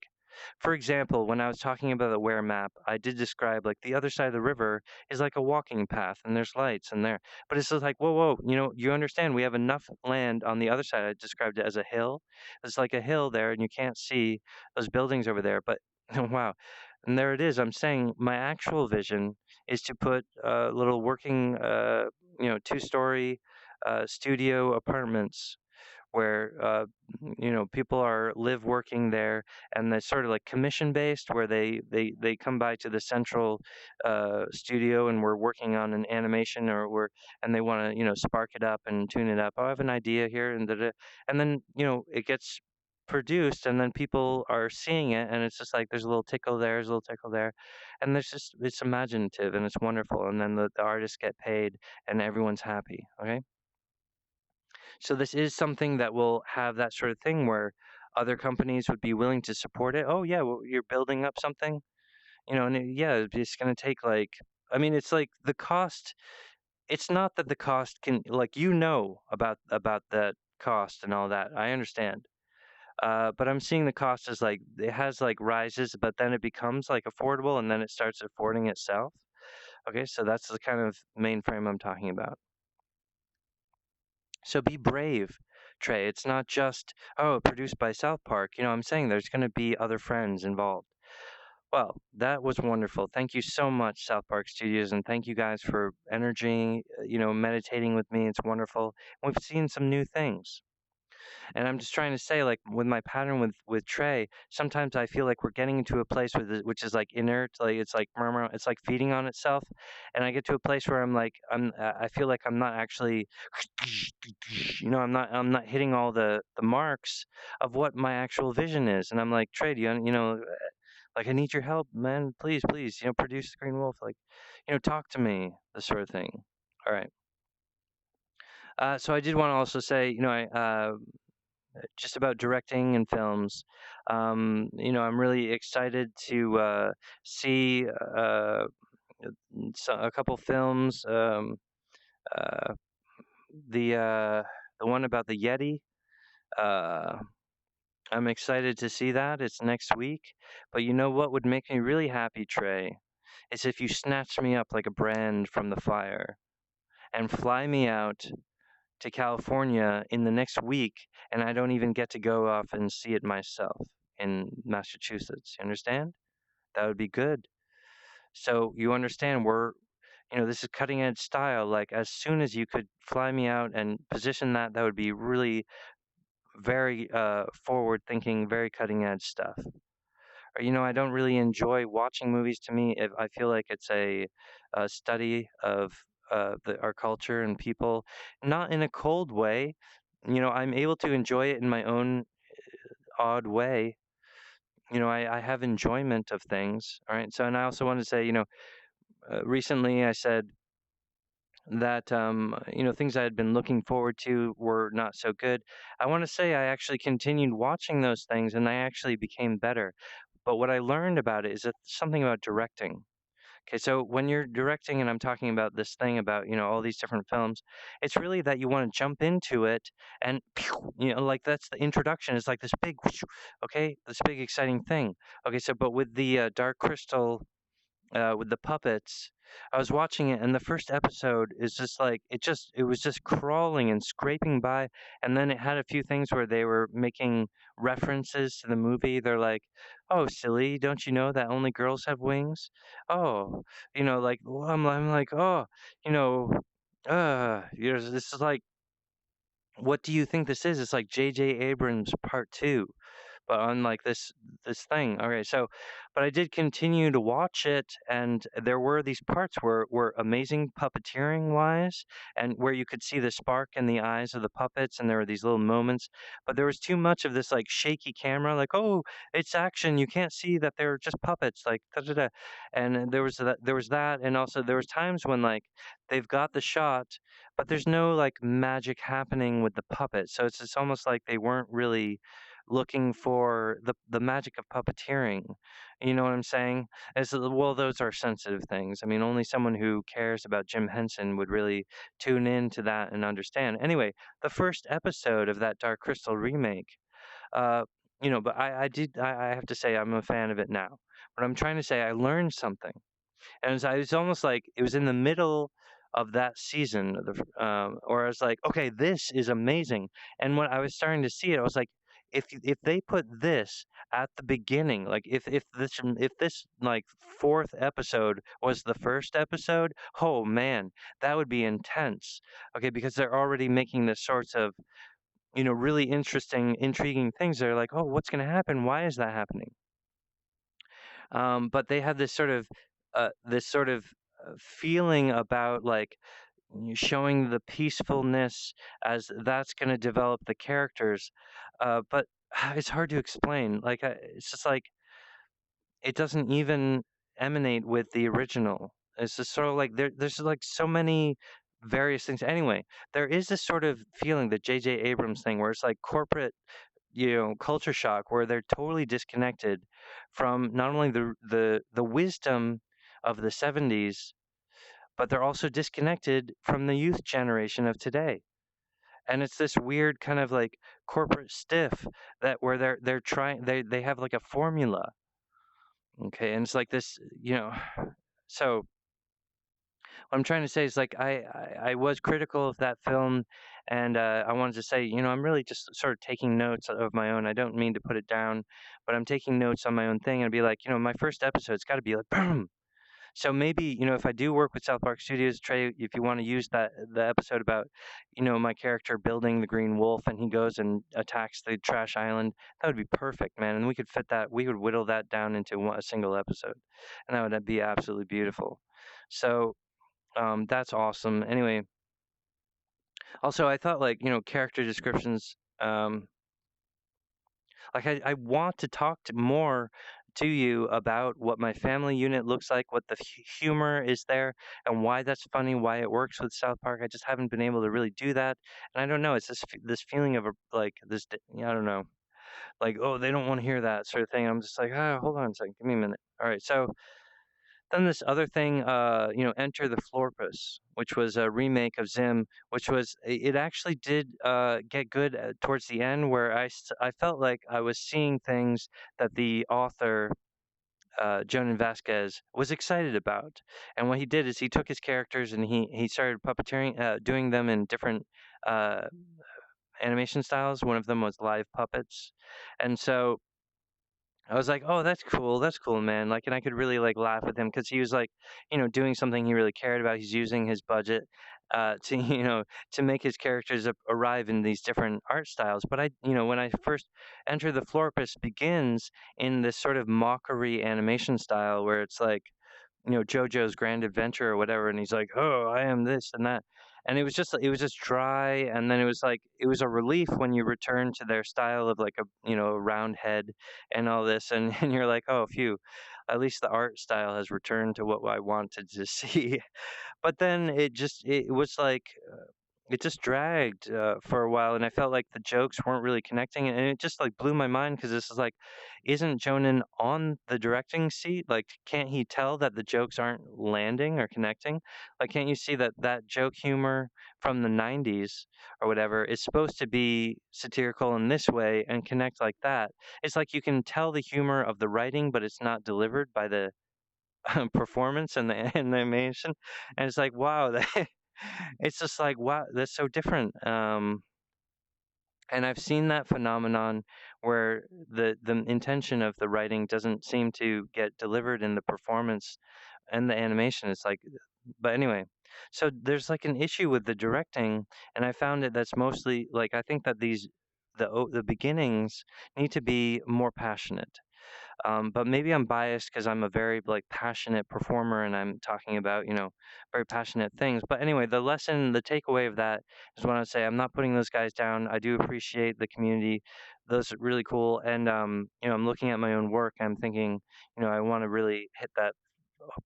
for example, when I was talking about the Ware map, I did describe like the other side of the river is like a walking path and there's lights in there, but it's just like, whoa, you understand we have enough land on the other side. I described it as a hill. It's like a hill there, and you can't see those buildings over there, but wow. And there it is. I'm saying my actual vision is to put little working, 2-story studio apartments where people are live working there, and they're sort of like commission based, where they come by to the central studio and we're working on an animation, and they want to spark it up and tune it up. Oh, I have an idea here, and and then it gets produced, and then people are seeing it, and it's just like there's a little tickle there, there's a little tickle there, and it's imaginative and it's wonderful, and then the artists get paid and everyone's happy. Okay, so this is something that will have that sort of thing where other companies would be willing to support it. Oh yeah, well, you're building up something, and yeah, it's going to take like, I mean, it's like the cost. It's not that the cost can, like, about that cost and all that. I understand. But I'm seeing the cost as like it has like rises, but then it becomes like affordable, and then it starts affording itself. Okay, so that's the kind of main frame I'm talking about. So be brave, Trey. It's not just, oh, produced by South Park. I'm saying there's going to be other friends involved. Well, that was wonderful. Thank you so much, South Park Studios, and thank you guys for energy, meditating with me. It's wonderful. We've seen some new things. And I'm just trying to say, like, with my pattern with Trey, sometimes I feel like we're getting into a place which is like inert, like it's like murmur, it's like feeding on itself, and I get to a place where I feel like I'm not actually, I'm not hitting all the marks of what my actual vision is, and I'm like, Trey, do like, I need your help, man. Please, produce the Green Wolf, like, talk to me, this sort of thing. All right. So I did want to also say, just about directing and films. I'm really excited to see a couple films. Uh, the one about the Yeti. Uh, I'm excited to see that. It's next week. But you know what would make me really happy, Trey, is if you snatched me up like a brand from the fire and fly me out to California in the next week, and I don't even get to go off and see it myself in Massachusetts. You understand? That would be good. So you understand this is cutting edge style. Like, as soon as you could fly me out and position that, that would be really very forward thinking, very cutting edge stuff. Or, I don't really enjoy watching movies. To me, if I feel like it's a study of our culture and people, not in a cold way. I'm able to enjoy it in my own odd way. I have enjoyment of things. All right. So, and I also want to say, recently I said that, things I had been looking forward to were not so good. I want to say I actually continued watching those things and I actually became better. But what I learned about it is that something about directing. Okay, so when you're directing and I'm talking about this thing about, all these different films, it's really that you want to jump into it and pew, like that's the introduction. It's like this big, whoosh, okay, this big exciting thing. Okay, so but with the Dark Crystal with the puppets. I was watching it, and the first episode is just like it was just crawling and scraping by, and then it had a few things where they were making references to the movie. They're like, "Oh, silly, don't you know that only girls have wings?" Oh, like well, I'm like, oh, you know, this is like, what do you think this is? It's like J.J. Abrams Part Two, but on like this thing. Okay, so but I did continue to watch it, and there were these parts where were amazing puppeteering wise, and where you could see the spark in the eyes of the puppets, and there were these little moments. But there was too much of this like shaky camera, like oh, it's action. You can't see that they're just puppets, like da da da. And there was that, and also there was times when like they've got the shot, but there's no like magic happening with the puppet. So it's almost like they weren't really looking for the magic of puppeteering. You know what I'm saying? Well, those are sensitive things. I mean, only someone who cares about Jim Henson would really tune in to that and understand. Anyway, the first episode of that Dark Crystal remake, uh, but I have to say I'm a fan of it now. But I'm trying to say I learned something, and it's almost like it was in the middle of that season, or I was like, okay, this is amazing. And when I was starting to see it, I was like, if they put this at the beginning, like if this like fourth episode was the first episode, oh man, that would be intense. Okay, because they're already making this sorts of really interesting, intriguing things. They're like, oh, what's going to happen? Why is that happening? But they have this sort of feeling about like showing the peacefulness as that's going to develop the characters. But it's hard to explain. Like it's just like it doesn't even emanate with the original. It's just sort of like there's like so many various things. Anyway, there is this sort of feeling, the J.J. Abrams thing, where it's like corporate culture shock, where they're totally disconnected from not only the wisdom of the 70s, but they're also disconnected from the youth generation of today. And it's this weird kind of like corporate stiff that where they're trying they have like a formula. Okay, and it's like this, so what I'm trying to say is like I was critical of that film, and I wanted to say, I'm really just sort of taking notes of my own. I don't mean to put it down, but I'm taking notes on my own thing and be like, my first episode's got to be like, boom. So maybe, if I do work with South Park Studios, Trey, if you want to use the episode about, my character building the Green Wolf and he goes and attacks the Trash Island, that would be perfect, man. And we could fit that, we would whittle that down into a single episode, and that would be absolutely beautiful. So that's awesome. Anyway, also I thought like character descriptions. Like I want to talk more to you about what my family unit looks like, what the humor is there, and why that's funny, why it works with South Park. I just haven't been able to really do that, and I don't know. It's this feeling of like this. I don't know, like oh they don't want to hear that sort of thing. I'm just like hold on a second, give me a minute. All right, so then this other thing, Enter the Florpus, which was a remake of Zim, which was it actually did get good towards the end, where I felt like I was seeing things that the author Jonan Vasquez was excited about. And what he did is he took his characters and he started puppeteering, doing them in different uh, animation styles. One of them was live puppets, and so I was like, "Oh, that's cool, man." Like, and I could really like laugh with him because he was like, doing something he really cared about. He's using his budget to, to make his characters arrive in these different art styles. But when I first enter the Florpus begins in this sort of mockery animation style where it's like JoJo's Grand Adventure or whatever, and he's like, "Oh, I am this and that," and it was just dry, and then it was a relief when you return to their style of like a round head and all this, and and you're like, "Oh, phew, at least the art style has returned to what I wanted to see." But then it was like. it just dragged for a while, and I felt like the jokes weren't really connecting, and it just like blew my mind because this is like, isn't Jonan on the directing seat? Like, can't he tell that the jokes aren't landing or connecting? Like, can't you see that that joke humor from the '90s or whatever is supposed to be satirical in this way and connect like that? It's like you can tell the humor of the writing, but it's not delivered by the performance and the animation, and it's like, wow, that it's just like, wow, that's so different. And I've seen that phenomenon where the intention of the writing doesn't seem to get delivered in the performance and the animation. It's like, but anyway, so there's like an issue with the directing, and I found it that's mostly like I think that the beginnings need to be more passionate. But maybe I'm biased because I'm a very like passionate performer and I'm talking about, very passionate things. But anyway, the takeaway of that is when I say I'm not putting those guys down. I do appreciate the community. Those are really cool. And, I'm looking at my own work. I'm thinking, I want to really hit that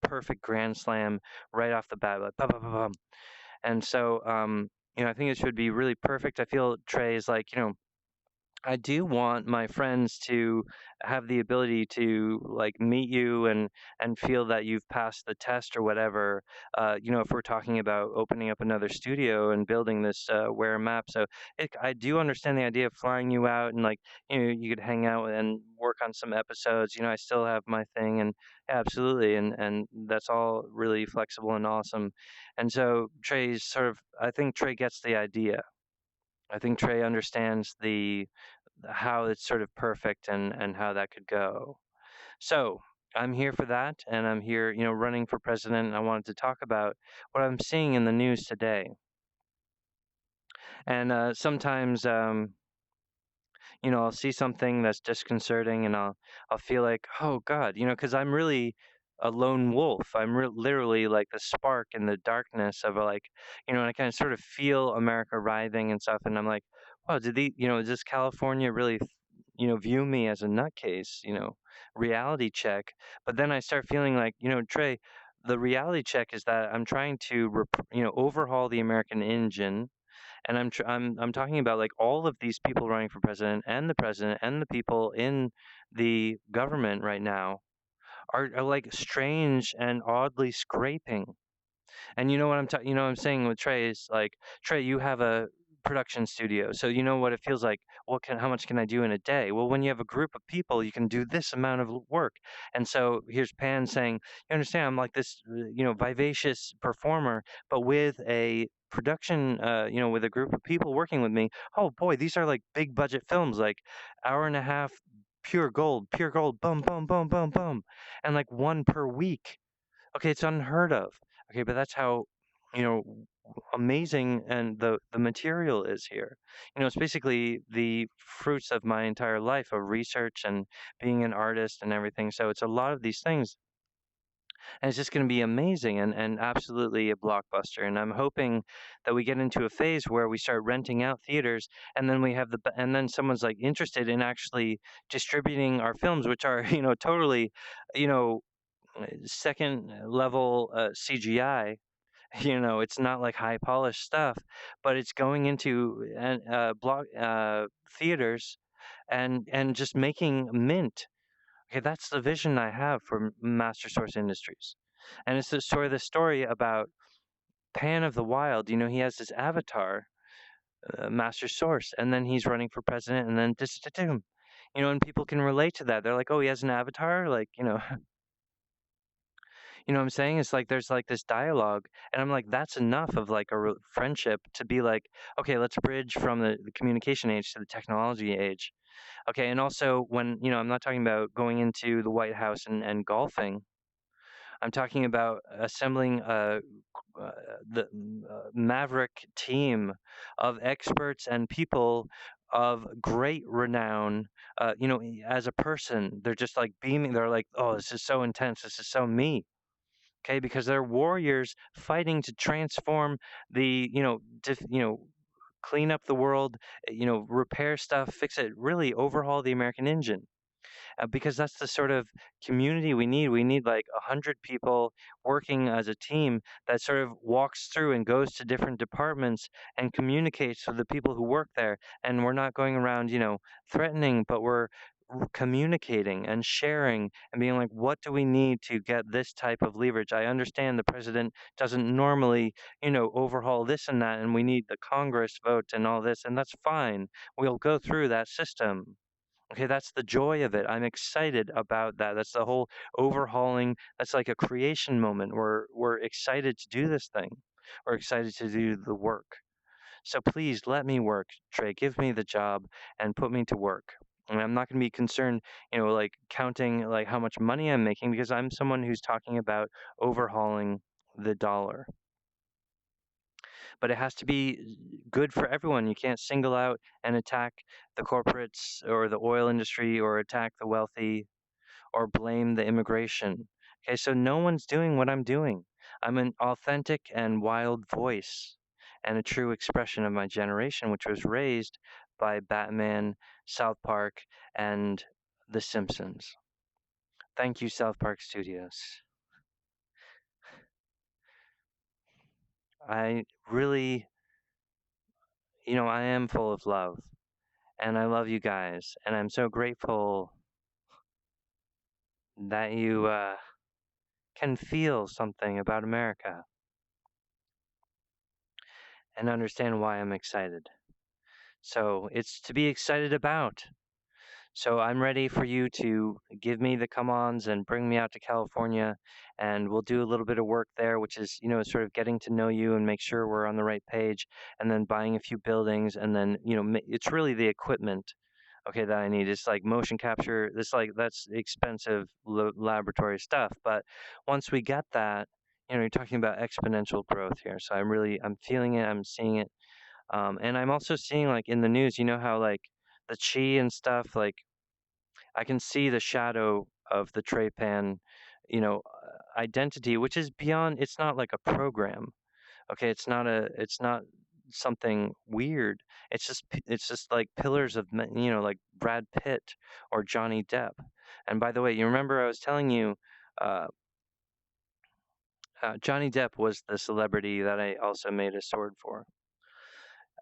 perfect grand slam right off the bat, like, bum, bum, bum, bum. And so, I think it should be really perfect. I feel Trey is like, I do want my friends to have the ability to like meet you and feel that you've passed the test or whatever. If we're talking about opening up another studio and building this Ware map, so I do understand the idea of flying you out and like you could hang out and work on some episodes. I still have my thing and yeah, absolutely, and that's all really flexible and awesome. And so Trey's sort of, I think Trey gets the idea. I think Trey understands the how it's sort of perfect and how that could go. So I'm here for that, and I'm here, running for president. And I wanted to talk about what I'm seeing in the news today. And sometimes, I'll see something that's disconcerting, and I'll feel like, oh God, because I'm really a lone wolf. I'm literally like the spark in the darkness of like, and I kind of sort of feel America writhing and stuff, and I'm like, wow, does California really, view me as a nutcase? Reality check. But then I start feeling like, Trey, the reality check is that I'm trying to, overhaul the American engine, and I'm talking about like all of these people running for president and the people in the government right now are like strange and oddly scraping. And what I'm saying with Trey is like, Trey, you have a production studio, so you know what it feels like. How much can I do in a day? Well, when you have a group of people, you can do this amount of work. And so here's Pan saying, you understand, I'm like this, vivacious performer, but with a production, with a group of people working with me. Oh boy, these are like big budget films, like hour and a half, pure gold, boom, boom, boom, boom, boom, and like one per week. Okay, it's unheard of. Okay, but that's how, you know, amazing and the material is here. It's basically the fruits of my entire life of research and being an artist and everything. So it's a lot of these things, and it's just going to be amazing and absolutely a blockbuster. And I'm hoping that we get into a phase where we start renting out theaters, and then and then someone's like interested in actually distributing our films, which are totally, you know second level CGI. It's not like high polished stuff, but it's going into block theaters and just making mint. Okay, that's the vision I have for Master Source Industries, and it's the story about Pan of the Wild. He has this avatar, Master Source, and then he's running for president, and then and people can relate to that. They're like, oh, he has an avatar, like You know what I'm saying? It's like there's like this dialogue, and I'm like, that's enough of like a friendship to be like, okay, let's bridge from the communication age to the technology age. Okay, and also when, I'm not talking about going into the White House and golfing. I'm talking about assembling uh, the maverick team of experts and people of great renown. As a person, they're just like beaming. They're like, oh, this is so intense. This is so me. Okay, because they're warriors fighting to transform the, clean up the world, repair stuff, fix it, really overhaul the American engine. because that's the sort of community we need. We need like 100 people working as a team that sort of walks through and goes to different departments and communicates with the people who work there. And we're not going around, threatening, but we're communicating and sharing and being like, what do we need to get this type of leverage? I understand the president doesn't normally, overhaul this and that, and we need the Congress vote and all this, and that's fine. We'll go through that system. Okay, that's the joy of it. I'm excited about that. That's the whole overhauling. That's like a creation moment. We're excited to do this thing. We're excited to do the work. So please let me work, Trey. Give me the job and put me to work. And I'm not going to be concerned, like counting like how much money I'm making because I'm someone who's talking about overhauling the dollar. But it has to be good for everyone. You can't single out and attack the corporates or the oil industry or attack the wealthy or blame the immigration. Okay, so no one's doing what I'm doing. I'm an authentic and wild voice and a true expression of my generation, which was raised by Batman, South Park, and The Simpsons. Thank you, South Park Studios. I really, I am full of love, and I love you guys, and I'm so grateful that you can feel something about America and understand why I'm excited. So it's to be excited about. So I'm ready for you to give me the come ons and bring me out to California, and we'll do a little bit of work there, which is, sort of getting to know you and make sure we're on the right page, and then buying a few buildings, and then, it's really the equipment, okay, that I need. It's like motion capture. This like that's expensive laboratory stuff, but once we get that, you're talking about exponential growth here. So I'm feeling it. I'm seeing it. And I'm also seeing like in the news, how like the chi and stuff, like I can see the shadow of the Traypan, identity, which is beyond, it's not like a program. Okay, it's not something weird. It's just like pillars of, like Brad Pitt or Johnny Depp. And by the way, you remember I was telling you, uh, Johnny Depp was the celebrity that I also made a sword for.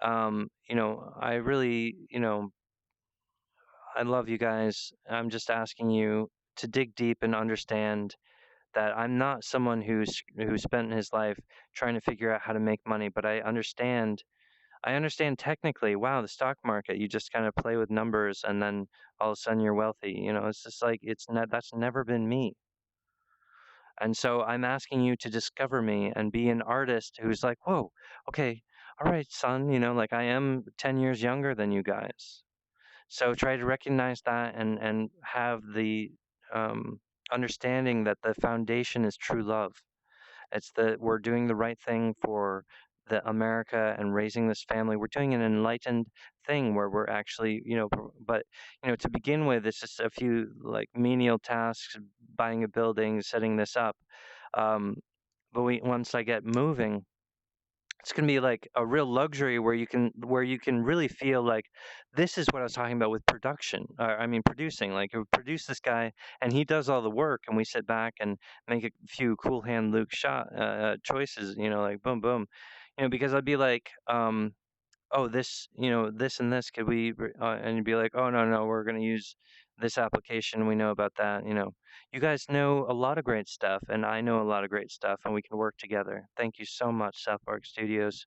I really, I love you guys. I'm just asking you to dig deep and understand that I'm not someone who spent his life trying to figure out how to make money, but I understand technically, wow, the stock market, you just kind of play with numbers and then all of a sudden you're wealthy. It's just like that's never been me. And so I'm asking you to discover me and be an artist who's like, whoa, okay, all right, son, like I am 10 years younger than you guys. So try to recognize that and have the understanding that the foundation is true love. It's that we're doing the right thing for the America and raising this family. We're doing an enlightened thing where we're actually, but to begin with, it's just a few like menial tasks, buying a building, setting this up. Um, but once I get moving, it's gonna be like a real luxury where you can really feel like this is what I was talking about with production. I mean producing. Like we produce this guy and he does all the work, and we sit back and make a few cool hand Luke shot choices. Like boom boom. Because I'd be like, oh, this, this and this, could we, and you'd be like, oh, no, no, we're going to use this application. We know about that. You guys know a lot of great stuff, and I know a lot of great stuff, and we can work together. Thank you so much, South Park Studios.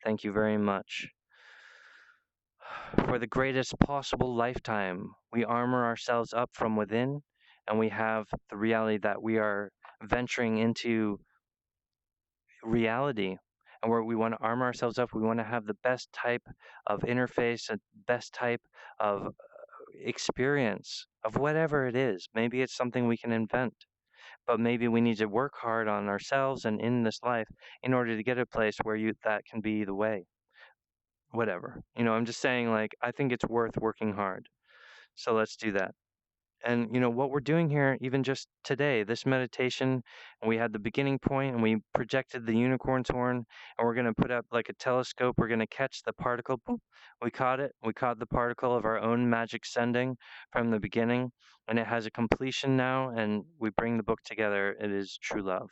Thank you very much. For the greatest possible lifetime, we armor ourselves up from within, and we have the reality that we are venturing into reality, and where we want to arm ourselves up. We want to have the best type of interface and best type of experience of whatever it is. Maybe it's something we can invent, but maybe we need to work hard on ourselves and in this life in order to get a place where that can be the way. Whatever. I'm just saying, like, I think it's worth working hard. So let's do that. And what we're doing here, even just today, this meditation, and we had the beginning point and we projected the unicorn's horn, and we're going to put up like a telescope. We're going to catch the particle. Boop. We caught it. We caught the particle of our own magic sending from the beginning, and it has a completion now, and we bring the book together. It is true love.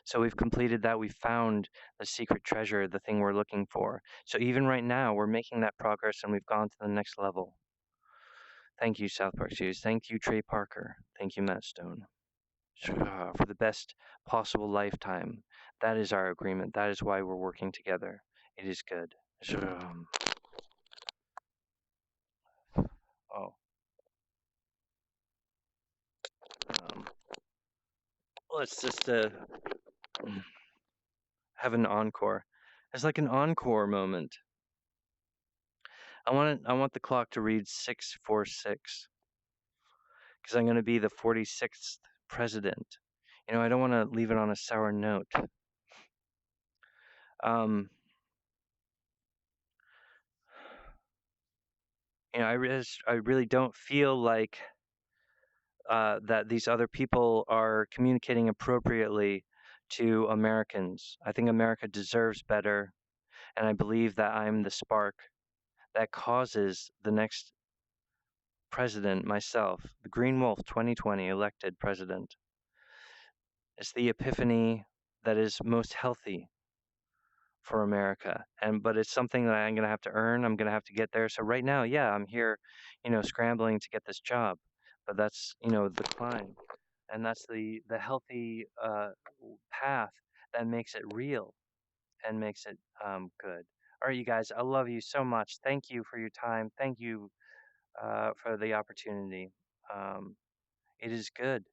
So we've completed that. We found the secret treasure, the thing we're looking for. So even right now, we're making that progress and we've gone to the next level. Thank you, South Park Studios. Thank you, Trey Parker. Thank you, Matt Stone. For the best possible lifetime. That is our agreement. That is why we're working together. It is good. Oh, um, let's just have an encore. It's like an encore moment. I want the clock to read 646 because I'm going to be the 46th president. I don't want to leave it on a sour note. Um, I really don't feel like that these other people are communicating appropriately to Americans. I think America deserves better, and I believe that I'm the spark that causes the next president, myself, the Green Wolf 2020 elected president. It's the epiphany that is most healthy for America. But it's something that I'm going to have to earn. I'm going to have to get there. So right now, yeah, I'm here, scrambling to get this job. But that's, the climb. And that's the healthy path that makes it real and makes it good. All right, you guys, I love you so much. Thank you for your time. Thank you for the opportunity. It is good.